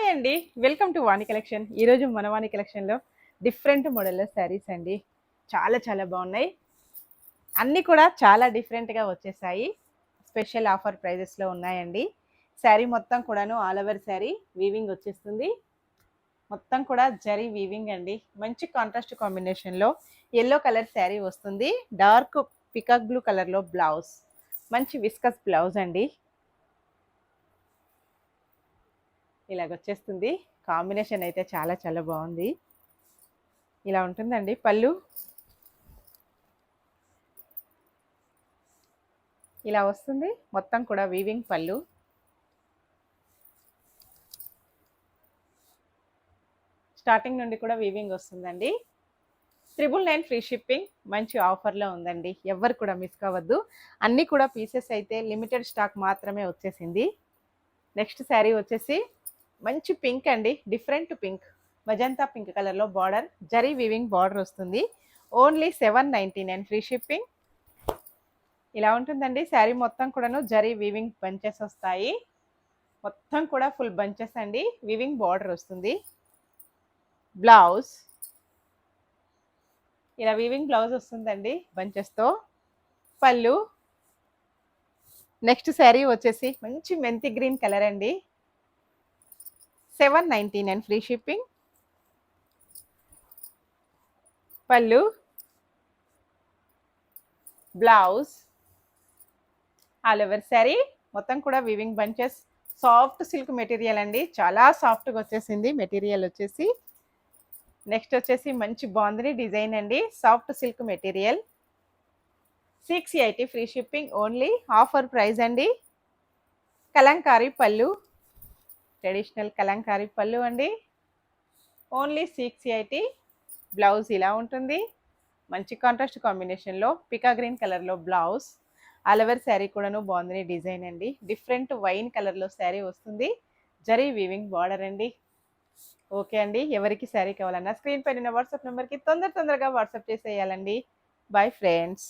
Hi అండి. Welcome to Vani collection. ఈరోజు మన వాణి కలెక్షన్‌లో డిఫరెంట్ మోడల్‌లో శారీస్ అండి. చాలా చాలా బాగున్నాయి. అన్నీ కూడా చాలా డిఫరెంట్‌గా వచ్చేసాయి. స్పెషల్ ఆఫర్ ప్రైజెస్‌లో ఉన్నాయండి. శారీ మొత్తం కూడాను ఆల్ ఓవర్ శారీ వీవింగ్ వచ్చేస్తుంది. మొత్తం కూడా జరీ వీవింగ్ అండి. మంచి కాంట్రాస్ట్ కాంబినేషన్‌లో యెల్లో కలర్ శారీ వస్తుంది. డార్క్ పికాక్ బ్లూ కలర్‌లో బ్లౌజ్. మంచి విస్కస్ బ్లౌజ్ అండి. ఇలాగొచ్చేస్తుంది. కాంబినేషన్ అయితే చాలా చాలా బాగుంది. ఇలా ఉంటుందండి పళ్ళు. ఇలా వస్తుంది మొత్తం కూడా వీవింగ్ పళ్ళు. స్టార్టింగ్ నుండి కూడా వీవింగ్ వస్తుందండి. 999 ఫ్రీ షిప్పింగ్. మంచి ఆఫర్లో ఉందండి. ఎవ్వరు కూడా మిస్ కావద్దు. అన్నీ కూడా పీసెస్ అయితే లిమిటెడ్ స్టాక్ మాత్రమే వచ్చేసింది. నెక్స్ట్ శారీ వచ్చేసి మంచి పింక్ అండి. డిఫరెంట్ పింక్, మజంతా పింక్ కలర్లో బార్డర్, జరీ వీవింగ్ బార్డర్ వస్తుంది. Only 799 free shipping. ఇలా ఉంటుందండి శారీ మొత్తం కూడాను జరీ వీవింగ్ బంచెస్ వస్తాయి. మొత్తం కూడా ఫుల్ బంచెస్ అండి. వీవింగ్ బార్డర్ వస్తుంది. బ్లౌజ్ ఇలా వీవింగ్ బ్లౌజ్ వస్తుందండి బంచెస్తో. పళ్ళు. నెక్స్ట్ శారీ వచ్చేసి మంచి మెంతి గ్రీన్ కలర్ అండి. 799 ఫ్రీ షిప్పింగ్. పళ్ళు. బ్లౌజ్ ఆల్ ఓవర్ శారీ మొత్తం కూడా weaving bunches. Soft silk material అండి. చాలా సాఫ్ట్గా వచ్చేసింది మెటీరియల్ వచ్చేసి. నెక్స్ట్ వచ్చేసి మంచి బాందిని డిజైన్ అండి. Soft silk material. 680 free shipping. Only offer price అండి. కలంకారీ పళ్ళు, ట్రెడిషనల్ కలంకారీ పళ్ళు అండి. ఓన్లీ 680. బ్లౌజ్ ఇలా ఉంటుంది. మంచి కాంట్రాస్ట్ కాంబినేషన్లో పికా గ్రీన్ కలర్లో బ్లౌజ్. ఆల్ ఓవర్ శారీ కూడాను బాగుంది డిజైన్ అండి. డిఫరెంట్ వైన్ కలర్లో శారీ వస్తుంది. జరీ వీవింగ్ బార్డర్ అండి. ఓకే అండి. ఎవరికి శారీ కావాలన్నా స్క్రీన్ పైన వాట్సాప్ నెంబర్కి తొందరగా వాట్సాప్ చేసేయాలండి. Bye friends.